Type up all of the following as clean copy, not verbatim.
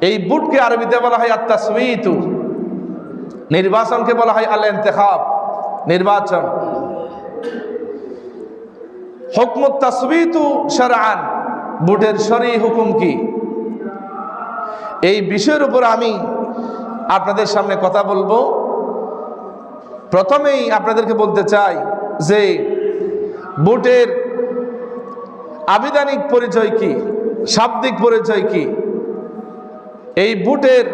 এই বুটকে আরবিতে বলা হয় আত-তাসওয়িতু, নির্বাচনকে বলা হয় আল-ইন্তিখাব, নির্বাচন। হুকমুত তাসওয়িতু শারআন, বুটের শরঈ হুকুম কি, এই বিষয়ের উপর আমি আপনাদের সামনে কথা বলবো। প্রথমেই আপনাদেরকে বলতে চাই যে বুটের আবিধানিক পরিচয় কি, শাব্দিক পরিচয় কি। এই বুটের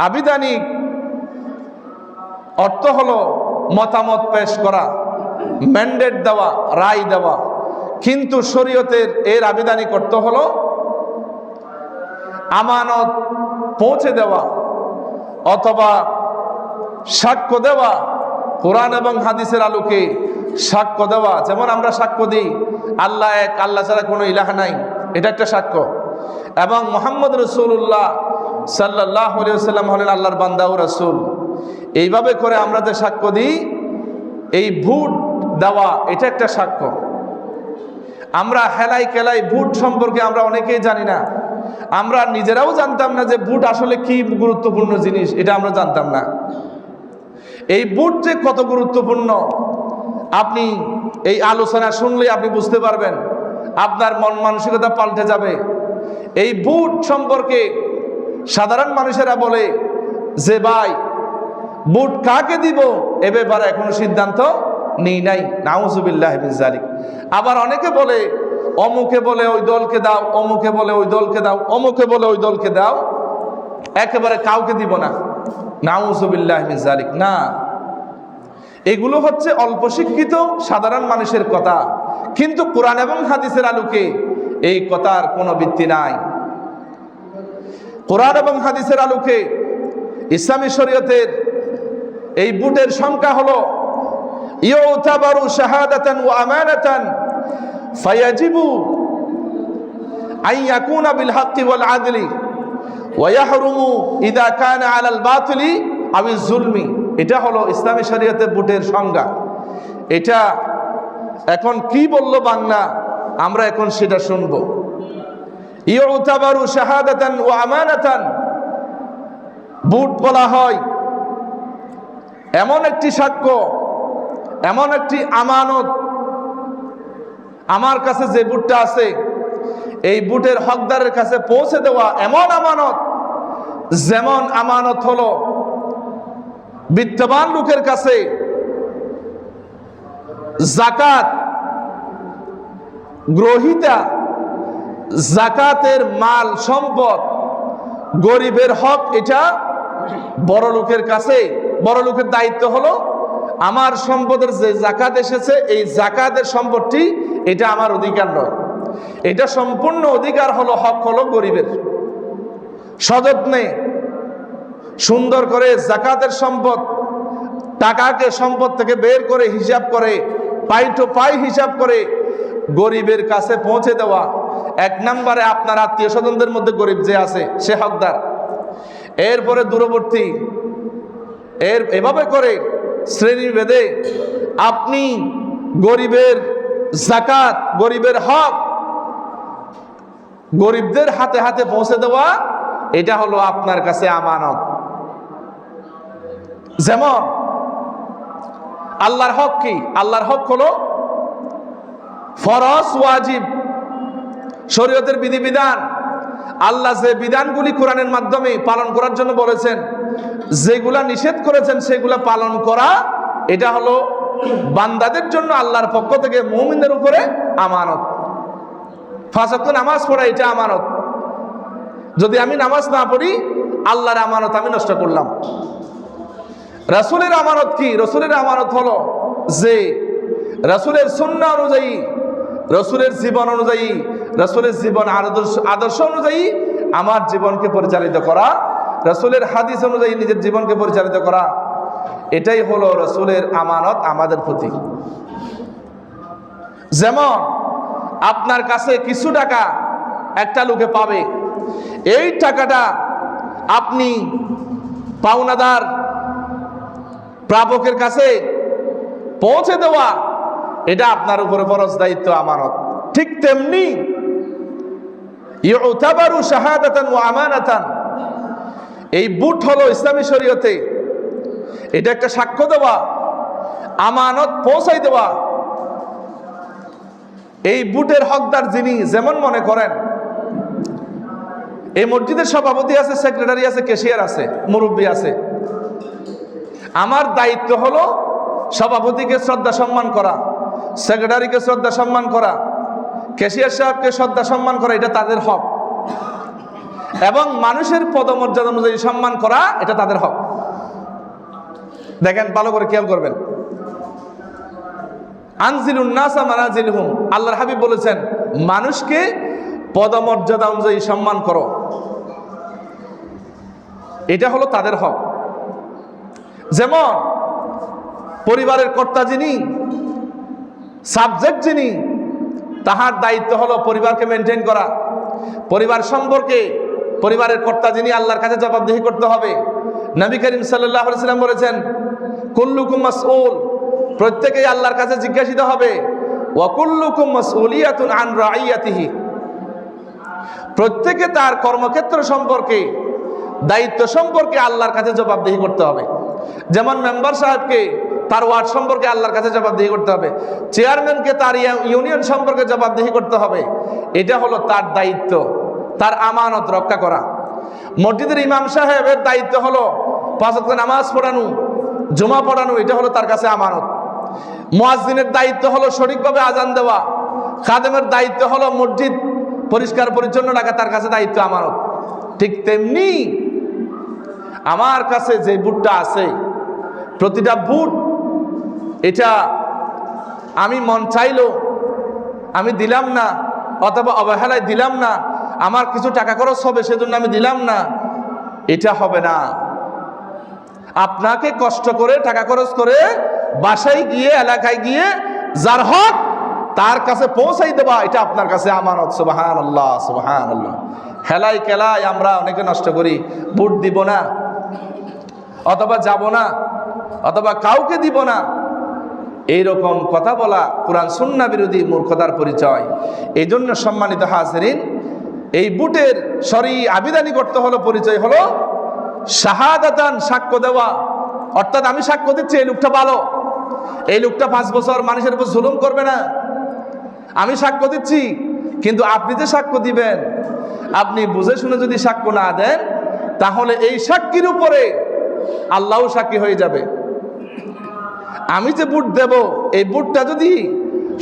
আবিধানিক অর্থ হলো মতামত পেশ করা, ম্যান্ডেট দেওয়া, রায় দেওয়া। কিন্তু শরীয়তের এর আবিধানিক অর্থ হলো আমানত পৌঁছে দেওয়া অথবা সাক্ষ্য দেওয়া, কোরআন এবং হাদিসের আলোকে সাক্ষ্য দেওয়া। যেমন আমরা সাক্ষ্য দিই আল্লাহ এক, আল্লাহ ছাড়া কোনো ইলাহা নাই, এটা একটা সাক্ষ্য। এবং মুহাম্মদ রাসূলুল্লাহ সাল্লাল্লাহু আলাইহি ওয়াসাল্লাম হলেন আল্লাহর বান্দা ও রাসূল। এইভাবে করে আমরা যে সাক্ষ্য দিই, এই ভোট দেওয়া এটা একটা সাক্ষ্য। আমরা হেলাই কেলাই ভোট সম্পর্কে আমরা অনেকেই জানি না। আমরা নিজেরাও জানতাম না যে ভোট আসলে কি গুরুত্বপূর্ণ জিনিস, এটা আমরা জানতাম না। এই ভোট যে কত গুরুত্বপূর্ণ আপনি এই আলোচনা শুনলে আপনি বুঝতে পারবেন, আপনার মন মানসিকতা পাল্টে যাবে। এই ভোট সম্পর্কে সাধারণ মানুষেরা বলে যে ভাই ভোট কাকে দিব এ ব্যাপারে এখনো সিদ্ধান্ত নেই নাই, নাউজুবিল্লাহি মিন যালিক। আবার অনেকে বলে অমুকে বলে ওই দলকে দাও, অমুকে বলে ওই দলকে দাও, অমুকে বলে ওই দলকে দাও, একেবারে কাউকে দিব না, নাউজুবিল্লাহি মিন যালিক। না, এগুলো হচ্ছে অল্প শিক্ষিত সাধারণ মানুষের কথা, কিন্তু কোরআন এবং হাদিসের আলোকে এই কথার কোনো ভিত্তি নাই। কোরআন এবং হাদিসের আলোকে ইসলামী শরীয়তের এই বুটের সংখ্যা হলো ইউতাবারু শাহাদাতান ওয়া আমানাতান ফায়াজিবু আন ইয়াকুনা বিল হাক্কি ওয়াল আদলি ওয়া ইয়াহরুমু ইযা কানা আলাল বাতিলি আবিজ যুলমি। এটা হলো ইসলামী শরীয়তের বুটের সংজ্ঞা। এটা এখন কি বললো বাংলা, আমরা এখন সেটা শুনবো। ইউতাবারু শাহাদাতান ওয়া আমানাতান, বুট বলা হয় এমন একটি সাক্ষ্য, এমন একটি আমানত। আমার কাছে যে বুটটা আছে এই বুটের হকদারের কাছে পৌঁছে দেওয়া এমন আমানত, যেমন আমানত হলো বিত্তবান লোকের কাছে যাকাত গ্রহীতা, যাকাতের মাল সম্পদ, গরিবের হক, এটা বড় লোকের কাছে। বড় লোকের দায়িত্ব হলো আমার সম্পদের যে যাকাত এসেছে এই যাকাতের সম্পদটি এটা আমার অধিকার নয়, এটা সম্পূর্ণ অধিকার হলো, হক হলো গরিবের। সযত্নে সুন্দর করে যাকাতের সম্পদ, টাকাকে সম্পদ থেকে বের করে হিসাব করে পাই টু পাই হিসাব করে গরিবের কাছে পৌঁছে দেওয়া। এক নম্বরে আপনার আত্মীয় স্বজনদের মধ্যে গরিব যে আছে সে হকদার, এরপরে দূরবর্তী, এভাবে করে শ্রেণী ভেদে আপনি গরিবের যাকাত, গরিবের হক গরিবদের হাতে হাতে পৌঁছে দেওয়া, এটা হলো আপনার কাছে আমানত। যেমন আল্লাহর হক কি? আল্লাহর হক হলো ফরজ ওয়াজিব, শরীয়তের বিধিবিধান। আল্লাহ যে বিধানগুলি কোরআনের মাধ্যমে পালন করার জন্য বলেছেন, যেগুলা নিষেধ করেছেন সেগুলা পালন করা, এটা হলো বান্দাদের জন্য আল্লাহর পক্ষ থেকে মুমিনদের উপরে আমানত। 5 ওয়াক্ত নামাজ পড়া এটা আমানত। যদি আমি নামাজ না পড়ি আল্লাহর আমানত আমি নষ্ট করলাম। রাসূলের আমানত কি? রাসূলের আমানত হলো যে রাসূলের সুন্নাহ অনুযায়ী, রাসূলের জীবন অনুযায়ী, রাসূলের জীবন আদর্শ অনুযায়ী আমার জীবনকে পরিচালিত করা, রাসূলের হাদিস অনুযায়ী নিজের জীবনকে পরিচালিত করা, এটাই হলো রাসূলের আমানত আমাদের প্রতি। যেমন আপনার কাছে কিছু টাকা একটা লোকে পাবে, এই টাকাটা আপনি পাওনাদার প্রাপকের কাছে পৌঁছে দেওয়া, এটা আপনার উপরে ফরজ দায়িত্ব, আমানত। ঠিক তেমনি ইউতাবারু শাহাদাতান ওয়া আমানাতান। এই বুট হলো ইসলামী শরীয়তে এটা একটা সাক্ষ্য দেওয়া, আমানত পৌঁছাই দেওয়া। এই বুটের হকদার যিনি, যেমন মনে করেন এই মসজিদের সভাপতি আছে, সেক্রেটারি আছে, ক্যাশিয়ার আছে, মুরব্বী আছে। আমার দায়িত্ব হলো সভাপতিকে শ্রদ্ধা সম্মান করা, সেক্রেটারিকে শ্রদ্ধা সম্মান করা, ক্যাশিয়ার সাহেবকে শ্রদ্ধা সম্মান করা, এটা তাদের হক। এবং মানুষের পদমর্যাদা অনুযায়ী সম্মান করা, এটা তাদের হক। দেখেন, ভালো করে খেয়াল করবেন। আনজিলুন নাসা মানাজিলহুম, আল্লাহর হাবিব বলেছেন মানুষকে পদমর্যাদা অনুযায়ী সম্মান করো, এটা হলো তাদের হক। যেমন পরিবারের কর্তা যিনি, সাবজেক্ট যিনি, তাহার দায়িত্ব হলো পরিবারকে মেনটেন করা। পরিবার সম্পর্কে পরিবারের কর্তা যিনি, আল্লাহর কাছে জবাবদিহি করতে হবে। নবী করিম সাল্লাল্লাহু আলাইহি ওয়াসাল্লাম বলেছেন কুল্লুকুম মাসউল, প্রত্যেকেই আল্লাহর কাছে জিজ্ঞাসিত হবে। ওয়া কুল্লুকুম মাসউলিয়াতুন আন রাইয়াতিহি, প্রত্যেকে তার কর্মক্ষেত্র সম্পর্কে, দায়িত্ব সম্পর্কে আল্লাহর কাছে জবাবদিহি করতে হবে। যেমন মেম্বার সাহেবকে তার ওয়ার্ড সম্পর্কে আল্লাহর কাছে জবাবদিহি করতে হবে, চেয়ারম্যানকে তার ইউনিয়ন সম্পর্কে জবাবদিহি করতে হবে। এটা হলো তার দায়িত্ব, তার আমানত রক্ষা করা। মসজিদের ইমাম সাহেবের দায়িত্ব হলো 5 ওয়াক্ত নামাজ পড়ানো, জুমা পড়ানো, এটা হলো তার কাছে আমানত। মুয়াজ্জিনের দায়িত্ব হলো সঠিকভাবে আজান দেওয়া। খাদেমের দায়িত্ব হলো মসজিদ পরিষ্কার পরিচ্ছন্ন রাখা, তার কাছে দায়িত্ব আমানত। ঠিক তেমনি আমার কাছে যে বুটটা আছে, প্রতিটা বুট, এটা আমি মন চাইলো আমি দিলাম না, অথবা অবহেলায় দিলাম না, আমার কিছু টাকা খরচ হবে সেজন্য আমি দিলাম না, এটা হবে না। আপনাকে কষ্ট করে টাকা খরচ করে বাসায় গিয়ে, এলাকায় গিয়ে যার হক তার কাছে পৌঁছাই দেবা, এটা আপনার কাছে আমানত। সুবহানাল্লাহ, সুবহানাল্লাহ। হেলাই কেলায় আমরা অনেকে নষ্ট করি, বুট দিব না, অথবা যাব না, অথবা কাউকে দিব না, এইরকম কথা বলা কোরআন সুন্নাহ বিরোধী মূর্খতার পরিচয়। এই জন্য সম্মানিত হাজিরিন, এই বুটের শরঈ আবিধানি করতে হলো, পরিচয় হলো শাহাদাতান, সাক্ষ্য দেওয়া। অর্থাৎ আমি সাক্ষ্য দিচ্ছি এই লোকটা ভালো, এই লোকটা 5 বছর মানুষের উপর জুলুম করবে না। আমি সাক্ষ্য দিচ্ছি, কিন্তু আপনি যে সাক্ষ্য দিবেন, আপনি বুঝে শুনে যদি সাক্ষ্য না দেন, তাহলে এই সাক্ষীর উপরে আল্লাহও সাক্ষী হয়ে যাবে। আমি যে বুট দেব, এই বুটটা যদি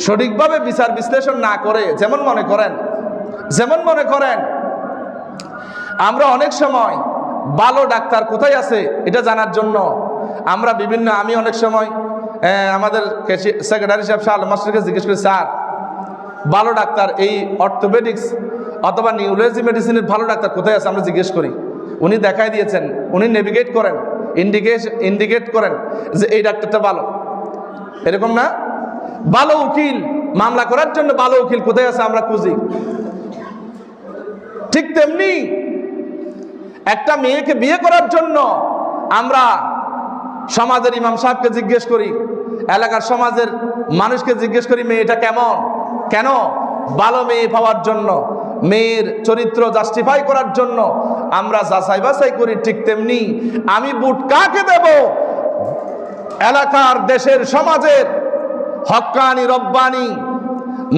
সঠিকভাবে বিচার বিশ্লেষণ না করে, যেমন মনে করেন আমরা অনেক সময় ভালো ডাক্তার কোথায় আছে এটা জানার জন্য আমরা আমি অনেক সময় আমাদের সেক্রেটারি সাহেব শাহ মাস্টারকে জিজ্ঞেস করি, স্যার ভালো ডাক্তার এই অর্থোপেডিক্স অথবা নিউরোলজি মেডিসিনের ভালো ডাক্তার কোথায় আছে, আমরা জিজ্ঞেস করি। উনি দেখাই দিয়েছেন, উনি নেভিগেট করেন, ইন্ডিকেট করেন যে এই ডাক্তারটা ভালো। এরকম না? ভালো উকিল, মামলা করার জন্য ভালো উকিল কোথায় আছে আমরা খুঁজি। ঠিক তেমনি একটা মেয়েকে বিয়ে করার জন্য আমরা সমাজের ইমাম সাহেবকে জিজ্ঞেস করি, এলাকার সমাজের মানুষকে জিজ্ঞেস করি মেয়েটা কেমন। কেন? ভালো মেয়ে পাওয়ার জন্য, মেয়ের চরিত্র জাস্টিফাই করার জন্য আমরা যাচাই বাছাই করি। ঠিক তেমনি আমি বুট কাকে দেব? এলাকার, দেশের, সমাজের হক্কানি, রব্বানি,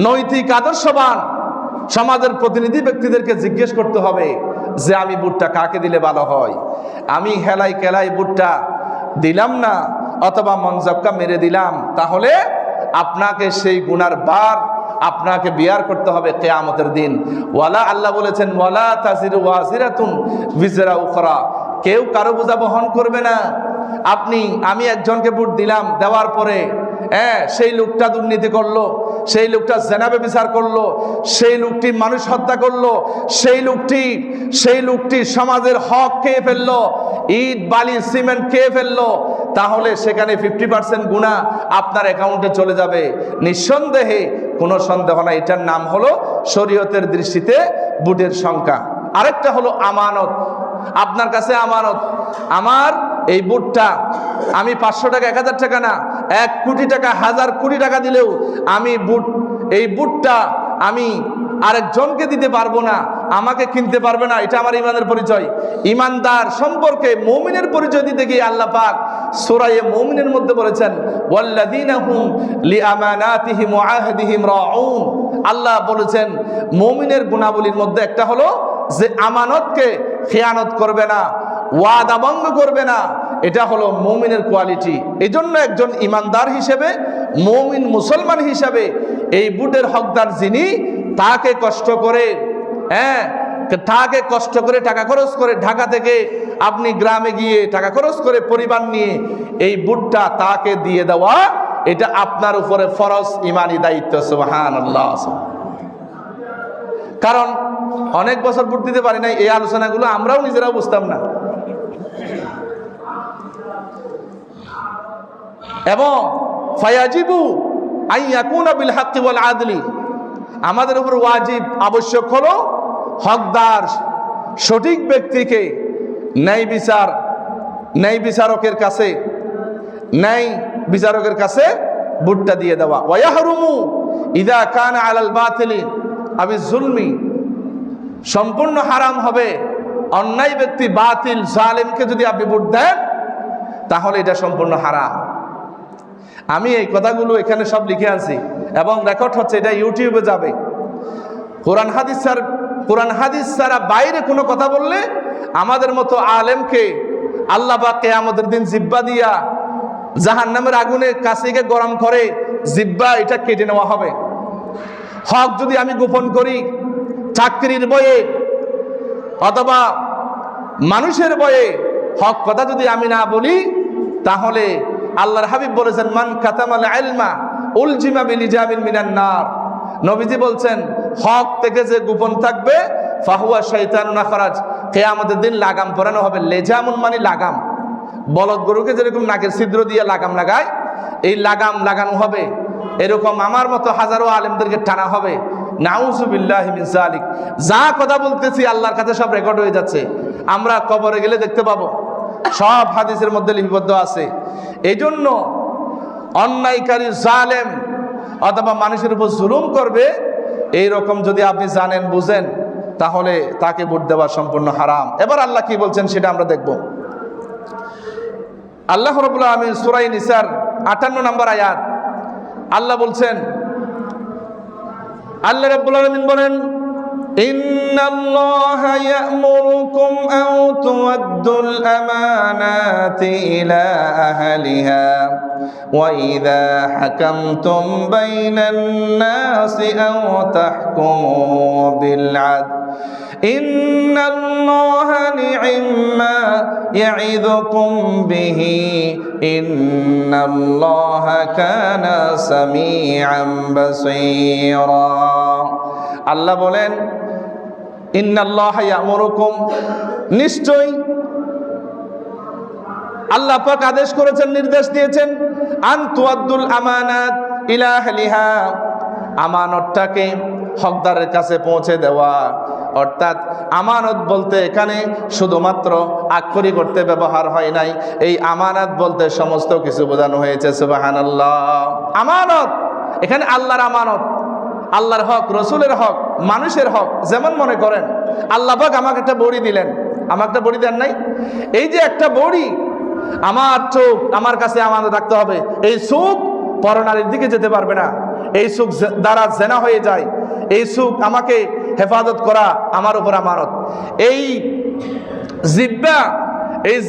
নৈতিক, আদর্শবান সমাজের প্রতিনিধি ব্যক্তিদেরকে জিজ্ঞেস করতে হবে যে আমি বুটটা কাকে দিলে ভালো হয়। আমি হেলাই কেলাই বুটটা দিলাম না, অথবা মনজক্কা মেরে দিলাম, তাহলে আপনাকে সেই গুনার বার আপনাকে বিয়ার করতে হবে কিয়ামতের দিন। ওয়ালা, আল্লাহ বলেছেন ওয়ালা তাজিরু ওয়াজিরাতুন বিজরা উখরা, কেউ কারো বোঝা বহন করবে না। আমি একজনকে বুট দিলাম, দেওয়ার পরে সেই লোকটা দুর্নীতি করলো, সেই লোকটা জেনাবে বিচার করলো, সেই লোকটি মানুষ হত্যা করলো, সেই লোকটি সমাজের হক খেয়ে ফেললো, ইট বালি সিমেন্ট খেয়ে ফেললো, তাহলে সেখানে 50% গুনাহ আপনার অ্যাকাউন্টে চলে যাবে নিঃসন্দেহে, কোনো সন্দেহ নাই। এটার নাম হলো শরীয়তের দৃষ্টিতে বুটের সংখ্যা। আরেকটা হলো আমানত। আপনার কাছে আমানত, আমার এই বুটটা আমি 500 টাকা, 1000 টাকা না, 1 কোটি টাকা, 1000 কোটি টাকা দিলেও আমি এই বুটটা আমি আরেকজনকে দিতে পারবো না, আমাকে কিনতে পারবে না, এটা আমার ইমানের পরিচয়। ইমানদার সম্পর্কে মুমিনের পরিচয় দিতে গিয়ে আল্লাহ পাক সূরা মুমিনের মধ্যে বলেছেন ওয়াল্লাযীনা হুম লিআমানাতিহিম ওয়া আহদিহিম রাউন। আল্লাহ বলেছেন মুমিনের গুণাবলীর মধ্যে একটা হলো যে আমানতকে খেয়ানত করবে না, ওয়াদা ভঙ্গ করবে না। এটা হলো মুমিনের কোয়ালিটি। এই জন্য একজন ইমানদার হিসেবে, মুমিন মুসলমান হিসাবে এই বুটের হকদার যিনি, তাকে কষ্ট করে টাকা খরচ করে ঢাকা থেকে আপনি গ্রামে গিয়ে টাকা খরচ করে পরিবার নিয়ে এই বুটটা তাকে দিয়ে দেওয়া, এটা আপনার উপরে ফরজ ইমানি দায়িত্ব। সুবহানাল্লাহ। কারণ অনেক বছর বুট দিতে পারি নাই, এই আলোচনাগুলো আমরাও নিজেরাও বুঝতাম না। এবং ফায়াজিবু আইয়াকুনা বিল হাক্কি ওয়াল আদলি, আমাদের উপর ওয়াজিব আবশ্যক হলো হকদার সঠিক ব্যক্তিকে ন্যায় বিচারকের কাছে বুটটা দিয়ে দেওয়া। ওয়াহরুমু ইযা কানা আলাল বাতিলি আবি যুলমি, সম্পূর্ণ হারাম হবে অন্যায় ব্যক্তি বাতিল জালেমকে যদি আপনি বুট দেন, তাহলে এটা সম্পূর্ণ হারাম। আমি এই কথাগুলো এখানে সব লিখে আনছি এবং রেকর্ড হচ্ছে, এটা ইউটিউবে যাবে। কোরআন হাদিস ছাড়া বাইরে কোনো কথা বললে আমাদের মতো আলেমকে আল্লাহ পাক কিয়ামতের দিন জিব্বা দিয়া জাহান্নামের আগুনে কাছিকে গরম করে জিব্বা এটা কেটে নেওয়া হবে। হক যদি আমি গোপন করি চাকরির বয়ে অথবা মানুষের বয়ে, হক কথা যদি আমি না বলি, তাহলে আল্লাহর হাবিব বলেছেন মান কাতামাল ইলমা উলজিমা বিলিজামিন মিনান নার। নবীজি বলছেন হক থেকে যে গোপন থাকবে ফাহুয়া শাইতানুন আখরাজ, কিয়ামতের দিন লাগাম পরানো হবে। লেজামুন মানে লাগাম, বলদ গরুকে যেরকম নাকের ছিদ্র দিয়ে লাগাম লাগায়, এই লাগাম লাগানো হবে। এরকম আমার মতো হাজারো আলেমদেরকে টানা হবে। নাউযুবিল্লাহি মিন যালিক। যা কথা বলতেছি আল্লাহর কাছে সব রেকর্ড হয়ে যাচ্ছে, আমরা কবরে গেলে দেখতে পাবো, সব হাদিসের মধ্যে লিপিবদ্ধ আছে। এই জন্য অন্যায়কারী জালেম অথবা মানুষের উপর জুলুম করবে, এই রকম যদি আপনি জানেন বুঝেন, তাহলে তাকে ভোট দেওয়া সম্পূর্ণ হারাম। এবার আল্লাহ কি বলছেন সেটা আমরা দেখব। আল্লাহ রাব্বুল আলামিন সূরা নিসার 58 নম্বর আয়াত আল্লাহ বলছেন, আল্লাহ রাব্বুল আলামিন বলেন ইন্নাল্লাহা ইয়া'মুরুকুম আন তু'আদ্দুল আমানাতি ইলা আহলিহা ওয়া ইযা হাকামতুম বাইনান নাসি আও তাহকুমু বিল আদল ইন্নাল্লাহা নি'ম্মা ইয়া'iযুকুম বিহি ইন্নাল্লাহা কানা সামিআন বাসীরা। আল্লাহ বলেন ইন্নাল্লাহা ইয়া'মুরুকুম, নিশ্চয়ই আল্লাহ পাক আদেশ করেছেন, নির্দেশ দিয়েছেন আন তুআদ্দুল আমানাত ইলা আহলিহা, আমানতটাকে হকদারের কাছে পৌঁছে দেওয়া। অর্থাৎ আমানত বলতে এখানে শুধুমাত্র আক্ষরিক অর্থে ব্যবহার হয় নাই, এই আমানত বলতে সমস্ত কিছু বোঝানো হয়েছে। সুবহানাল্লাহ। আমানত এখানে আল্লাহর আমানত, আল্লাহর হক, রসুলের হক, মানুষের হক। যেমন মনে করেন আল্লাহ পাক আমাকে একটা বড়ি দিলেন, আমাকে একটা বড়ি দেন নাই? এই যে একটা বড়ি, আমার চোখ আমার কাছে আমানত রাখতে হবে। এই চোখ পরনারীর দিকে যেতে পারবে না, এই চোখ দ্বারা জেনা হয়ে যায়, এই চোখ আমাকে হেফাজত করা আমার উপর আমানত। এই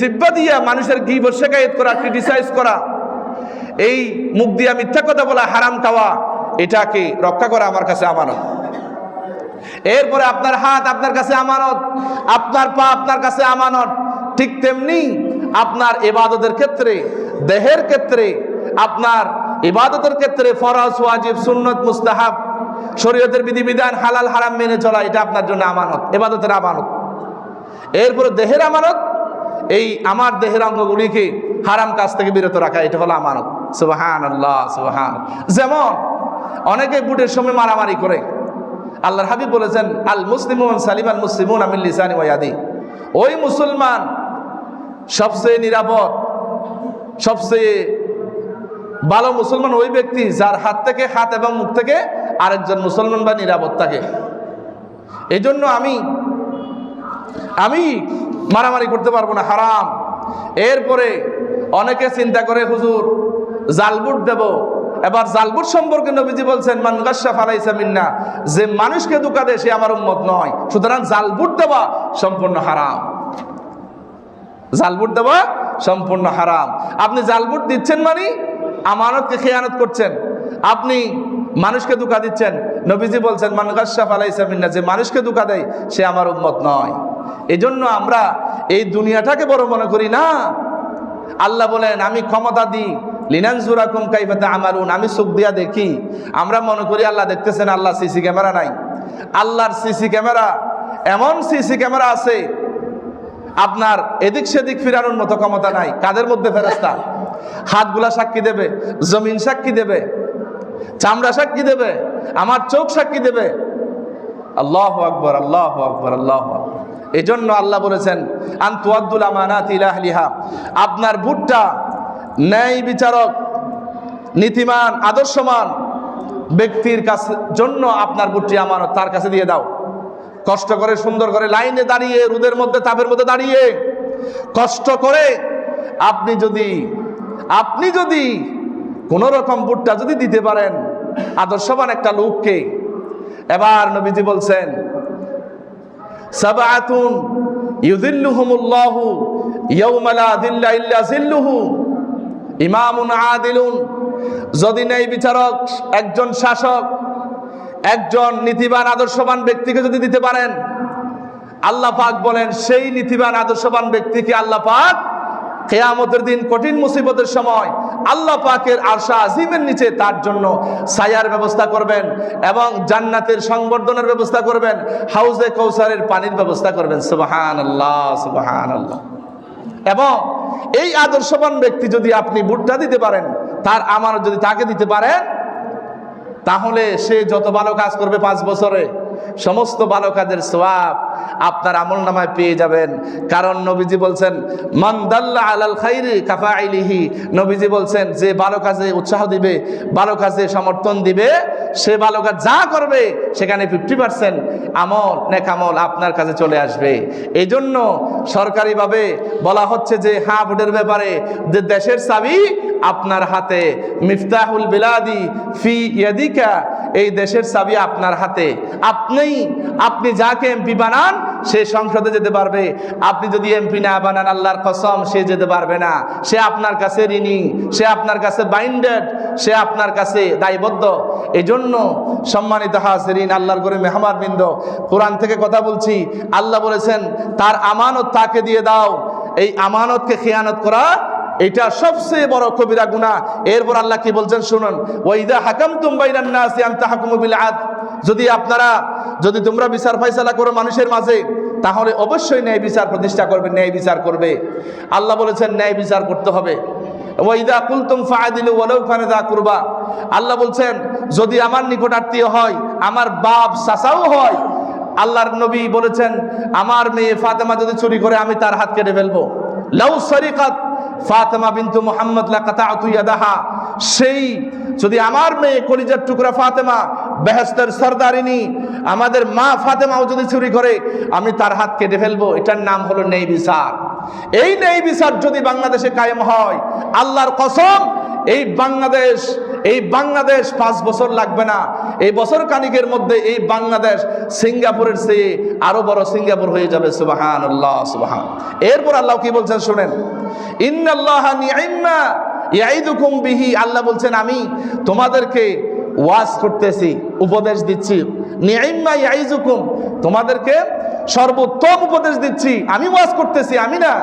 জিহ্বা দিয়ে মানুষের গীবত শিকায়ত করা, ক্রিটিসাইজ করা, এই মুখ দিয়ে মিথ্যা কথা বলা, হারাম খাওয়া, এটাকে রক্ষা করা আমার কাছে আমানত। এরপরে আপনার হাত আপনার কাছে আমানত, আপনার পা আপনার কাছে আমানত। ঠিক তেমনি আপনার ইবাদতের ক্ষেত্রে, দেহের ক্ষেত্রে, আপনার ইবাদতের ক্ষেত্রে ফরজ, ওয়াজিব, সুন্নত, মুস্তাহাব, শরীয়তের বিধিবিধান, হালাল হারাম মেনে চলা, এটা আপনার জন্য আমানত, ইবাদতের আমানত। এরপরে দেহের আমানত, এই আমার দেহের অঙ্গগুলিকে হারাম কাজ থেকে বিরত রাখা, এটা হলো আমানত। সুবহানাল্লাহ, সুবহানাল্লাহ। যেমন অনেকে বুটের সময় মারামারি করে। আল্লাহর হাবিব বলেছেন আল মুসলিমুন সালিমান মুসলিমুন মিন লিসানি ওয়া ইয়াদি, ওই মুসলমান সবচেয়ে নিরাপদ, সবচেয়ে ভালো মুসলমান ওই ব্যক্তি যার হাত থেকে, হাত এবং মুখ থেকে আরেকজন মুসলমান বা নিরাপদ থাকে। এই জন্য আমি মারামারি করতে পারবো না, হারাম। এরপরে অনেকে চিন্তা করে হুজুর জালবুট দেব। এবার জালবুট সম্পর্কে নবীজি বলছেন মান গাশশা ফালাইসা মিন্না, যে মানুষকে ধোঁকা দেয় সে আমার উম্মত নয়। সুতরাং জালবুট দেওয়া সম্পূর্ণ হারাম, জালবুট দেওয়া সম্পূর্ণ হারাম। আপনি জালবুট দিচ্ছেন মানে আমানতকে খেয়ানত করছেন, আপনি মানুষকে ধোঁকা দিচ্ছেন। নবীজি বলছেন মান গাশশা ফালাইসা মিন্না, যে মানুষকে ধোঁকা দেয় সে আমার উম্মত নয়। এজন্য আমরা এই দুনিয়াটাকে বড় মনে করি না। আল্লাহ বলেন আমি ক্ষমতা দিই লিনানজুরাকুম কাইফা তা'মালুন, আমি চোখ দিয়া দেখি। আমরা মনে করি আল্লাহ দেখতেছেন, আল্লাহ সিসি ক্যামেরা নাই। আল্লাহর সিসি ক্যামেরা, এমন সিসি ক্যামেরা আছে আপনার এদিক সেদিক ফিরানোর মতো ক্ষমতা নাই। কাদের মধ্যে ফেরেশতা? হাতগুলা সাক্ষী দেবে, জমিন সাক্ষী দেবে, চামড়া সাক্ষী দেবে, আমার চোখ সাক্ষী দেবে। আল্লাহু আকবার, আল্লাহু আকবার, আল্লাহু আকবার। এজন্য আল্লাহ বলেছেন আন তুআদ্দুল আমানাতি ইলা আহলিহা, আপনার বুটটা ন্যায় বিচারক, নীতিমান, আদর্শমান ব্যক্তির কাছে জন্য আপনার বুটটি আমানত, তার কাছে দিয়ে দাও। কষ্ট করে সুন্দর করে লাইনে দাঁড়িয়ে, রোদের মধ্যে তাপের মধ্যে দাঁড়িয়ে কষ্ট করে আপনি যদি কোন রকম বুটটা যদি দিতে পারেন আদর্শবান একটা লোককে। এবার নবীজি বলছেন সাবআতুন ইউযিল্লুহুমুল্লাহু ইয়াওমা লা যিল্লা ইল্লা যিল্লুহু, ইমামুন আদিলুন, যদি ন্যায় বিচারক, একজন শাসক, একজন নীতিবান আদর্শবান ব্যক্তিকে যদি দিতে পারেন, আল্লাহ পাক বলেন সেই নীতিবান আদর্শবান ব্যক্তিকে আল্লাহ পাক কিয়ামতের দিন কঠিন মুসিবতের সময় আল্লাহ পাকের আরশ আজিমের নিচে তার জন্য ছায়ার ব্যবস্থা করবেন এবং জান্নাতের সংবর্ধনার ব্যবস্থা করবেন, হাউজে কাউসারের পানির ব্যবস্থা করবেন। সুবহানাল্লাহ, সুবহানাল্লাহ। এবং এই আদর্শবান ব্যক্তি যদি আপনি বুটটা দিতে পারেন, তার আমানত যদি তাকে দিতে পারেন, তাহলে সে যত ভালো কাজ করবে 5 বছরে সমস্ত ভালো কাজের সওয়াব আপনার আমলনামায় পেয়ে যাবেন। কারণ নবীজি বলছেন মান দাল্লা আলাল খাইরি কাফাইলিহি, নবীজি বলছেন যে ভালো কাজে উৎসাহ দিবে, ভালো কাজে সমর্থন দিবে, সে ভালো কাজ যা করবে সেখানে 50% আমল, নেক আমল আপনার কাছে চলে আসবে। এই জন্য সরকারিভাবে বলা হচ্ছে যে হ্যাঁ ভোটের ব্যাপারে যে দেশের চাবি আপনার হাতে, মিফতাহুল বিলাদি ফি ইয়াদিকা, এই দেশের চাবি আপনার হাতে। আপনি যাকে এমপি বানান সে সংসদে যেতে পারবে, আপনি যদি এমপি না বানান আল্লাহর কসম সে যেতে পারবে না। সে আপনার কাছে ঋণী, সে আপনার কাছে বাইন্ডেড, সে আপনার কাছে দায়বদ্ধ। এই জন্য সম্মানিত হাজিরিন, আল্লাহর ঘরে মেহমানবৃন্দ, কোরআন থেকে কথা বলছি। আল্লাহ বলেছেন তার আমানত তাকে দিয়ে দাও। এই আমানতকে খেয়ানত করা এটা সবচেয়ে বড় কবিরা গুনাহ। এরপর আল্লাহ কি বলছেন শুনুন, ওয়াইদা হাকামতুম বাইনান নাসি আন তাহকুমু বিল আদল, যদি তোমরা বিচার ফায়সালা করো মানুষের মাঝে, তাহলে অবশ্যই ন্যায় বিচার প্রতিষ্ঠা করবে, ন্যায় বিচার করবে। আল্লাহ বলেছেন ন্যায় বিচার করতে হবে। ওয়াইদা কুলতুম ফাআদিলু ওয়ালাউ কানা যা কুরবা, আল্লাহ বলছেন যদি আমার নিকট আত্মীয় হয়, আমার বাপ চাচাও হয়, আল্লাহর নবী বলেছেন আমার মেয়ে ফাতেমা যদি চুরি করে আমি তার হাত কেটে ফেলবো। লাউ সারিকাত ফাতেমা বিনতু মুহাম্মদ লাকাতাতু ইয়াদাহা, সেই যদি আমার মেয়ে কলিজার টুকরা ফাতেমা, বেহেশতের সরদারিনী, আমাদের মা ফাতেমাও যদি চুরি করে আমি তার হাত কেটে ফেলবো। এটার নাম হলো ন্যায় বিচার। এই ন্যায় বিচার যদি বাংলাদেশে কায়েম হয়, আল্লাহর কসম এই বাংলাদেশ 5 বছর লাগবে না, এই বছর কানিকের মধ্যে এই বাংলাদেশ সিঙ্গাপুরের চেয়ে আরো বড় সিঙ্গাপুর হয়ে যাবে। সুবহানাল্লাহ, সুবহান। এরপর আল্লাহ কি বলছেন শুনেন, ইন্নাল্লাহা নি'মা ইয়াইদুকুম বিহি, আল্লাহ বলছেন আমি তোমাদেরকে ওয়াজ করতেছি, উপদেশ দিচ্ছি। নি'মা ইয়াইজুকুম, তোমাদেরকে সর্বোত্তম উপদেশ দিচ্ছি, আমি ওয়াজ করতেছি, আমি না।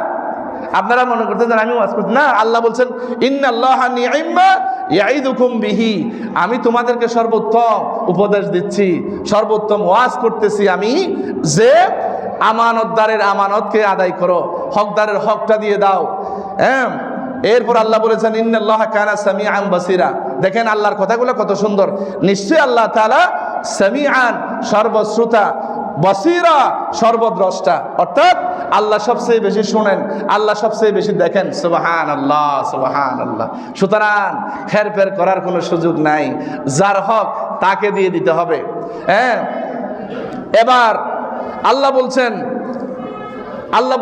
আপনারা মনে করতেন আমি ওয়াজ করতে, না, আল্লাহ বলছেন ইন্নাল্লাহা নি'মা ইয়াইদুকুম বিহি, আমি তোমাদেরকে সর্বোত্তম উপদেশ দিচ্ছি, সর্বোত্তম ওয়াজ করতেছি আমি, যে আমানতদারের আমানতকে আদায় করো, হকদারের হকটা দিয়ে দাও। হ্যাঁ, এরপর আল্লাহ বলেছেন ইন্নাল্লাহা কানা সামিআন বাসীরা। দেখেন আল্লাহর কথাগুলো কত সুন্দর। নিশ্চয়ই আল্লাহ তাআলা সামিআন সর্বশ্রোতা, বাসীরা সর্বদ্রষ্টা, অর্থাৎ আল্লাহ সবচেয়ে বেশি শুনেন, আল্লাহ সবচেয়ে বেশি দেখেন। সুবহানাল্লাহ, সুবহানাল্লাহ। সুতরাং হেরফের করার কোনো সুযোগ নাই, যার হক তাকে দিয়ে দিতে হবে। হ্যাঁ, এবার আল্লাহ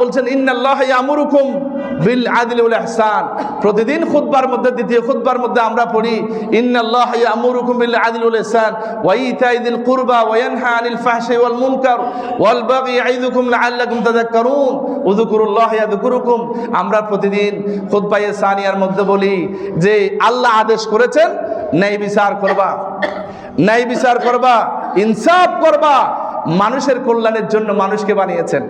বলছেন ইন্নাল্লাহা ইয়ামুরুকুম বিল আদলি ওয়াল ইহসান। প্রতিদিন খুতবার মধ্যে, দ্বিতীয় খুতবার মধ্যে আমরা পড়ি ইন্নাল্লাহা ইয়ামুরুকুম বিল আদলি ওয়াল ইহসান ওয়া ইতাই যিল কুরবা ওয়া ইয়ানহা আনিল ফাহশাই ওয়াল মুনকার ওয়াল বাগি ইয়াইযুকুম লাআল্লাকুম তাযাক্কারুন উযকুরুল্লাহা ইয়াযকুরুকুম। আমরা প্রতিদিন খুতবায়ে সানিয়ার মধ্যে বলি যে আল্লাহ আদেশ করেছেন ন্যায় বিচার করবা, ন্যায় বিচার করবা, ইনসাফ করবা। মানুষের কল্যাণের জন্য মানুষকে বানিয়েছেন,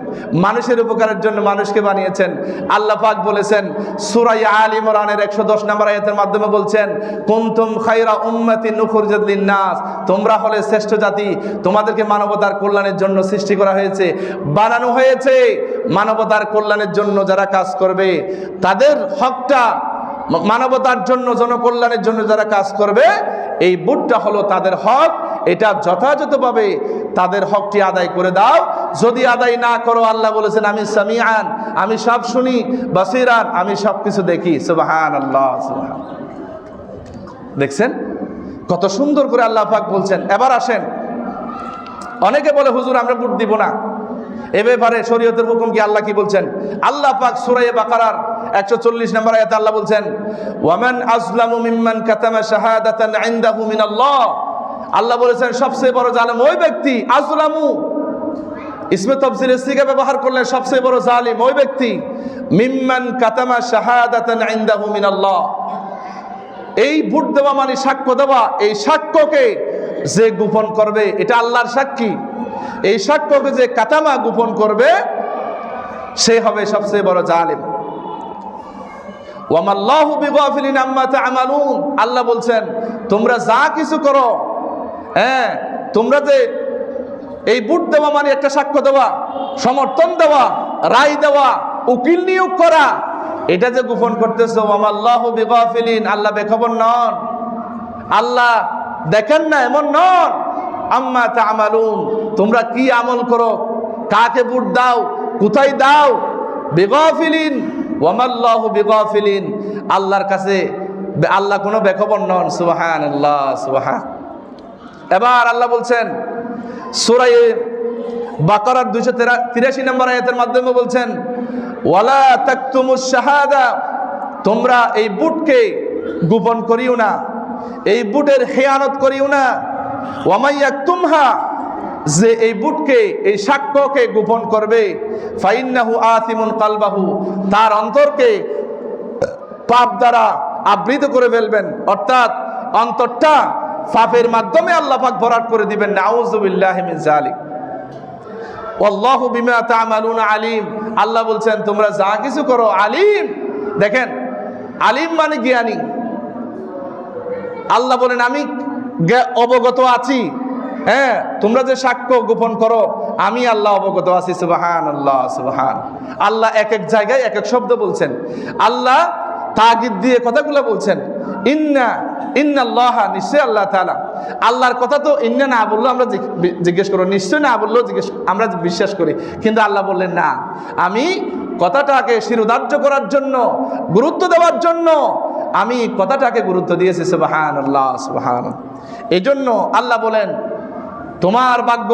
মানুষের উপকারের জন্য মানুষকে বানিয়েছেন। আল্লাহ পাক বলেছেন সূরা আলে ইমরানের 110 নম্বর আয়াতের মাধ্যমে বলছেন কুনতুম খায়রা উম্মাতিন উখরিজাত লিন-নাস, তোমরা হলে শ্রেষ্ঠ জাতি, তোমাদেরকে মানবতার কল্যাণের জন্য সৃষ্টি করা হয়েছে, বানানো হয়েছে। মানবতার কল্যাণের জন্য যারা কাজ করবে তাদের হকটা, মানবতার জন্য, জনকল্যাণের জন্য যারা কাজ করবে, এই বুটটা হলো তাদের হক। এটা যথাযথভাবে তাদের হকটি আদায় করে দাও। যদি আদায় না করো, আল্লাহ বলেছেন আমি সামিআন, আমি সব শুনি, বাসিরান, আমি সব কিছু দেখি। সুবহানাল্লাহ, সুবহান। দেখছেন কত সুন্দর করে আল্লাহ পাক বলছেন। এবার আসেন, অনেকে বলে হুজুর আমরা ভোট দিব না, এ ব্যাপারে শরীয়তের হুকুম কি? আল্লাহ কি বলছেন? আল্লাহ পাক সূরা বাকারার 140 নম্বর আয়াতে আল্লাহ বলছেন ওয়ামান আযলামু মিম্মান কাতামা শাহাদাতান ইনদাহু মিনাল্লাহ। আল্লাহ বলেছেন সবচেয়ে বড় জালেম ওই ব্যক্তি, আযলামু ইসমে তাফসীরের সিগা ব্যবহার করলে সবচেয়ে বড় জালিম ওই ব্যক্তি, মিম্মান কাতামা শাহাদাতান ইনদাহু মিনাল্লাহ। এই ভোট দেওয়া মানে সাক্ষ্য দেওয়া, এই সাক্ষ্যকে যে গোপন করবে, এটা আল্লাহর সাক্ষী, এই সাক্ষ্যকে যে কাতামা গোপন করবে সে হবে সবচেয়ে বড় জালিম। ওয়ামাল্লাহু বিগাফিলিন আম্মা তা'মালুন। আল্লাহ বলছেন তোমরা যা কিছু করো, হ্যাঁ, তোমরা যে এই ভোট দেওয়া মানে একটা সাক্ষ্য দেওয়া, সমর্থন দেওয়া, রায় দেওয়া, উকিল নিয়োগ করা, এটা যে গোপন করতেছো, ওয়ামাল্লাহু বিগাফিলিন, আল্লাহ বেখবর নন, আল্লাহ দেখেন না এমন নন, আম্মা তা'মালুন, তোমরা কি আমল করো, কাকে ভোট দাও, কোথায় দাও, বিগাফিলিন, ওয়ামাল্লাহু বিগাফিলিন, আল্লাহর কাছে আল্লাহ কোনো বেখবর নন। সুবহানাল্লাহ, সুবহান। এবার আল্লাহ বলছেন সূরা বাকারার 283 নম্বর আয়াতের মাধ্যমে বলছেন ওয়ালা তাকতুমুশ শাহাদা, তোমরা এই বুটকে গোপন করিও না, এই বুটের খেয়ানত করিও না। ওয়ামাই ইয়াকতুমহা, যে এই বুটকে, এই সাক্ষ্যকে গোপন করবে, ফাইন্নাহু আতিমুন কালবাহু, তার অন্তরকে পাপ দ্বারা আবৃত করে ফেলবেন, অর্থাৎ অন্তরটা পাপের মাধ্যমে আল্লাহ পাক ভরাট করে দিবেন। নাউযু বিল্লাহি মিন যালিক। আল্লাহু বিমা তা'মালুনা আলিম। আল্লাহ বলছেন তোমরা যা কিছু করো আলিম। দেখেন, আলিম মানে জ্ঞানী। আল্লাহ বলেন আমি অবগত আছি, হ্যাঁ, তোমরা যে সাক্ষ্য গোপন করো আমি আল্লাহ অবগত আছি। সুবহানাল্লাহ, সুবহান। আল্লাহ এক এক জায়গায় এক এক শব্দ বলছেন, আল্লাহ তাগিদ দিয়ে কথাগুলো বলছেন। ইন্নাল্লাহা, নিশ্চয় আল্লাহ তাআলা। আল্লাহর কথা তো ইন্না না বললো আমরা জিজ্ঞেস করো, নিশ্চয় না বললো জিজ্ঞেস, আমরা বিশ্বাস করি, কিন্তু আল্লাহ বললেন না, আমি কথাটাকে শিরোধার্য করার জন্য, গুরুত্ব দেওয়ার জন্য আমি কথাটাকে গুরুত্ব দিয়েছি। সুবহানাল্লাহ, সুবহান। এই জন্য আল্লাহ বলেন তোমার ভাগ্য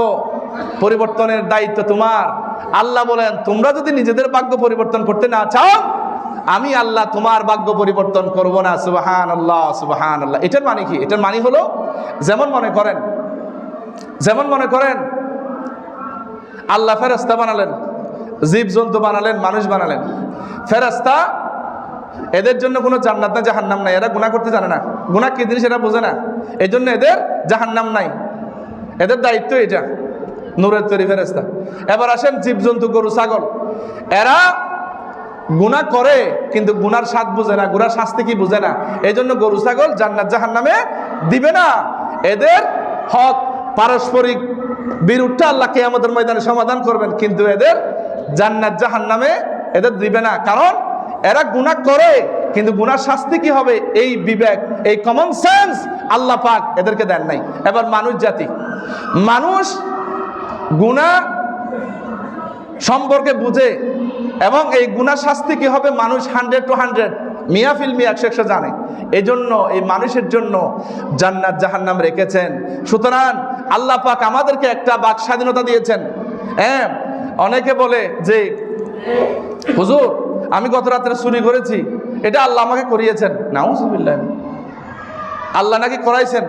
পরিবর্তনের দায়িত্ব তোমার। আল্লাহ বলেন তোমরা যদি নিজেদের ভাগ্য পরিবর্তন করতে না চাও, আমি আল্লাহ তোমার ভাগ্য পরিবর্তন করব না। সুবহানাল্লাহ, সুবহানাল্লাহ। এটার মানে কি? এটার মানে হলো যেমন মনে করেন আল্লাহ ফেরেশতা বানালেন, জীবজন্তু বানালেন, মানুষ বানালেন। ফেরেশতা এদের জন্য কোনো জান্নাত না জাহান্নাম নাই, এরা গুনাহ করতে জানে না, গুনাহ কি জিনিস এরা বোঝে না, এই জন্য এদের জাহান্নাম নাই, এদের দায়িত্ব এটা, নূরের তৈরি ফেরেশতা। এবার আসেন জীবজন্তু, গরু, ছাগল, এরা গুনাহ করে কিন্তু গুনার স্বাদ বুঝে না, গুনার শাস্তি কি বুঝে না, এই জন্য গরু ছাগল জান্নাত জাহান্নামে দিবে না। এদের হক পারস্পরিক বিরোধটা আল্লাহ কিয়ামতের ময়দানে সমাধান করবেন, কিন্তু এদের জান্নাত জাহান্নামে এদের দিবে না, কারণ এরা গুনাহ করে, কিন্তু গুনার শাস্তি কি হবে এই বিবেক, এই কমন সেন্স আল্লাহ পাক এদেরকে দেন নাই। এবার মানুষ জাতি, মানুষ গুনাহ সম্পর্কে বুঝে এবং এই গুনার শাস্তি কি হবে মানুষ 100 to 100 মিয়া ফিল্মি 100 জানে। এই জন্য এই মানুষের জন্য জান্নাত জাহান্নাম রেখেছেন। সুতরাং আল্লাহ পাক আমাদেরকে একটা বাক স্বাধীনতা দিয়েছেন। হ্যাঁ, অনেকে বলে যে হুজুর আমি গত রাত্রে চুরি করেছি, এটা আল্লাহ আমাকে করিয়েছেন। নাউজুবিল্লাহ, আল্লাহ নাকি করাইছেন?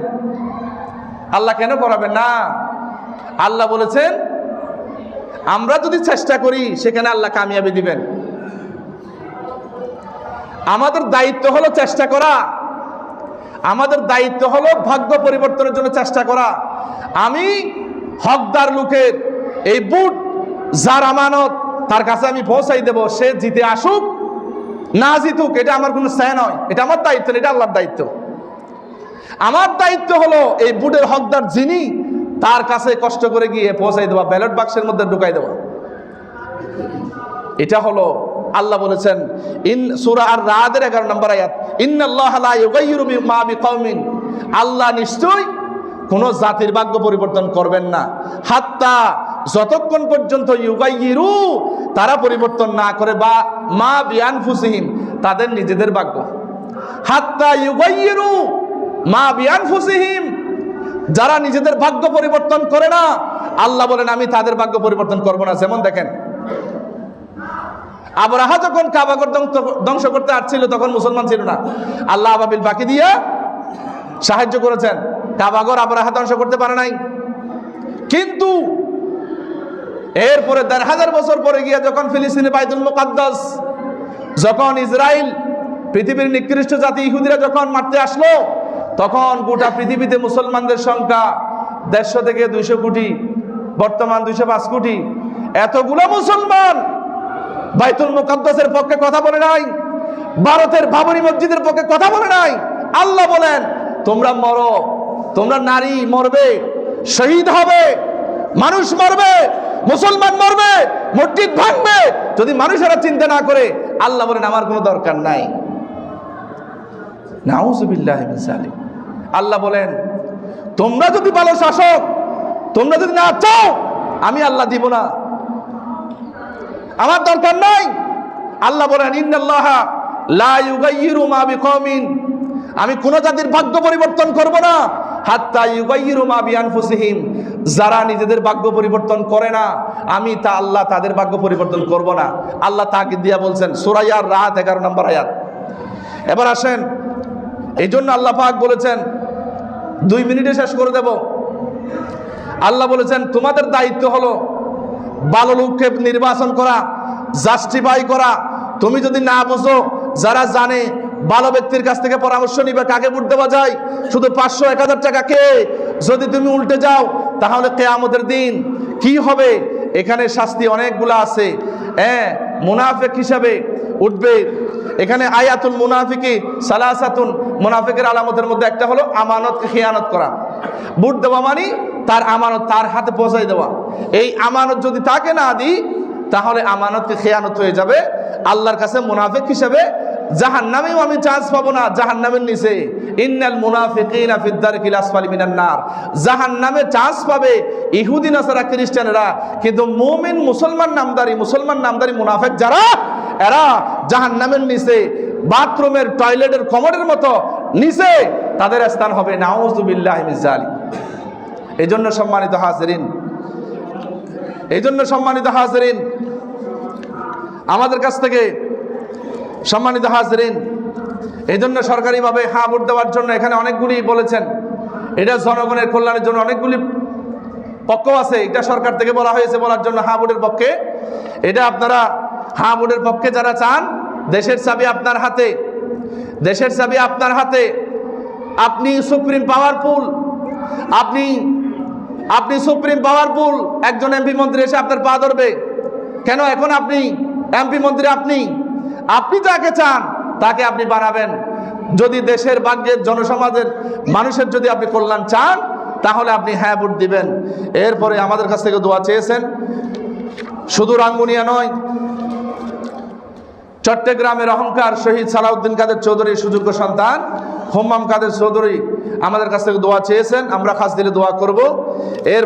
আল্লাহ কেন করাবেন না? আল্লাহ বলেছেন আমরা যদি চেষ্টা করি সেখানে আল্লাহ কামিয়াবি দিবেন। আমাদের দায়িত্ব হলো চেষ্টা করা, আমাদের দায়িত্ব হলো ভাগ্য পরিবর্তনের জন্য চেষ্টা করা। আমি হকদার লোকের এই বুট যার আমানত তার কাছে আমি পৌঁছাই দেব, সে জিতে আসুক না জিতুক এটা আমার কোনো চাই নয়, এটা আমার দায়িত্ব, এটা আল্লাহর দায়িত্ব। আমার দায়িত্ব হলো এই বুটের হকদার যিনি তার কাছে কষ্ট করে গিয়ে পৌঁছাই দেওয়া, ব্যালট বাক্সের মধ্যে ঢুকাই দেওয়া। এটা হলো আল্লাহ বলেছেন সূরা আর-রাদের 11 নম্বর আয়াত, ইন্নাল্লাহা লা ইউগাইয়িরু মা বিকওমিন, আল্লাহ নিশ্চয় কোন জাতির ভাগ্য পরিবর্তন করবেন না, হাত্তা যতক্ষণ পর্যন্ত ইউগাইয়িরু তারা পরিবর্তন না করে, বা মা বিআনফুসিহিম তাদের নিজেদের ভাগ্য, হাত্তা ইউগাইয়িরু মা বিআনফুসিহিম যারা নিজেদের ভাগ্য পরিবর্তন করে না, আল্লাহ বলেন আমি তাদের ভাগ্য পরিবর্তন করব না। যেমন দেখেন আবরাহা যখন কাবাগর ধ্বংস করতে আসছিল তখন মুসলমান ছিল না, আল্লাহ আবাবিল বাকি দিয়ে সাহায্য করেছেন, কাবাগর আবরাহা ধ্বংস করতে পারে নাই। কিন্তু এরপরে 1000 বছর পরে গিয়ে যখন ফিলিস্তিনে বাইতুল মুকাদ্দাস, যখন ইসরায়েল পৃথিবীর নিকৃষ্ট জাতি ইহুদিরা যখন মারতে আসলো, তখন গোটা পৃথিবীতে মুসলমানদের সংখ্যা 150 থেকে 200 কোটি, বর্তমান 205 কোটি। এতগুলো মুসলমান বাইতুল মুকাদ্দাসের পক্ষে কথা বলে নাই, ভারতের বাবরি মসজিদের পক্ষে কথা বলে নাই। আল্লাহ বলেন তোমরা মরো, তোমরা নারী মরবে, শহীদ হবে, মানুষ মরবে, মুসলমান মরবে, মসজিদ ভাঙবে, যদি মানুষেরা চিন্তা না করে, আল্লাহ বলেন আমার কোনো দরকার নাই। নাউজুবিল্লাহি মিন যালিক। আল্লাহ বলেন তোমরা যদি ভালো শাসক, তোমরা যদি না চাও, আমি আল্লাহ দিব না, আমার দরকার নাই। আল্লাহ বলেন ইন্নাল্লাহা লা ইউগাইয়িরু মা বিকওমিন, আমি কোন জাতির ভাগ্য পরিবর্তন করব না, হাত্তা ইউগাইয়িরু মা বিআনফুসিহিম যারা নিজেদের ভাগ্য পরিবর্তন করে না, আমি তা আল্লাহ তাদের ভাগ্য পরিবর্তন করব না। আল্লাহ তাকিদ দিয়া বলছেন সূরা আর-রাদ 11 নম্বর আয়াত। এবার আসেন, এই জন্য আল্লাহ পাক বলেছেন 2 মিনিটে শেষ করে দেব। আল্লাহ বলেছেন তোমাদের দায়িত্ব হলো ভালো লোককে নির্বাচন করা, জাস্টিফাই করা। তুমি যদি না বুঝো, যারা জানে ভালো ব্যক্তির কাছ থেকে পরামর্শ নিবে কাকে ভোট দেওয়া যায়, শুধু 500-1000 টাকা কে যদি তুমি উল্টে যাও, তাহলে কিয়ামতের দিন কি হবে? এখানে শাস্তি অনেকগুলো আছে। মুনাফিক হিসাবে উঠবে। এখানে আয়াতুল মুনাফিকি সালাসাতুন, মুনাফিকের আলামতের মধ্যে একটা হলো আমানতকে খেয়ানত করা। ভোট দেওয়া মানে তার আমানত তার হাতে পৌঁছাই দেওয়া। এই আমানত যদি তাকে না দিই, তাহলে আমানতকে খেয়ানত হয়ে যাবে। আল্লাহর কাছে মুনাফিক হিসেবে জাহান্নামেও আমি চান্স পাবো না, জাহান্নামের নিচে। ইন্নাল মুনাফিকিনা ফিদ দারকিল আসফালি মিনান নার, জাহান্নামে চান্স পাবে ইহুদি নাসারা খ্রিস্টানেরা, কিন্তু মুমিন মুসলমান নামদারি মুনাফিক যারা, এরা জাহান্নামের নিচে, বাথরুমের টয়লেটের কমোডের মতো নিচে তাদের স্থান হবে। নাউজুবিল্লাহি মিন যালিক। এই জন্য সম্মানিত হাজিরিন, আমাদের কাছ থেকে সম্মানিত হাজিরিন, এই জন্য সরকারিভাবে হ্যাঁ ভোট দেওয়ার জন্য এখানে অনেকগুলি বলেছেন, এটা জনগণের কল্যাণের জন্য অনেকগুলি পক্ষ আছে। এটা সরকার থেকে বলা হয়েছে বলার জন্য হ্যাঁ ভোটের পক্ষে। এটা আপনারা হ্যাঁ ভোটের পক্ষে যারা চান, দেশের চাবি আপনার হাতে, দেশের চাবি আপনার হাতে। আপনি সুপ্রিম পাওয়ারফুল, আপনি সুপ্রিম পাওয়ারফুল। একজন এমপি মন্ত্রী এসে আপনার পা ধরবে কেন? এখন আপনি এমপি মন্ত্রী, আপনি যাকে চান তাকে আপনি বানাবেন। যদি দেশের ভাগ্যের জনসমাজের মানুষের যদি আপনি কল্যাণ চান, তাহলে আপনি হ্যাঁ ভোট দিবেন। এরপরে আমাদের কাছ থেকে দোয়া চেয়েছেন, শুধু রাঙ্গুনিয়া নয়, চট্টগ্রামের অহংকার শহীদ সালাউদ্দিন কাদের চৌধুরীর সুযোগ্য সন্তান হোম্মাম কাদের চৌধুরী আমাদের কাছ থেকে দোয়া চেয়েছেন। আমরা খাস দিলে দোয়া করব। এর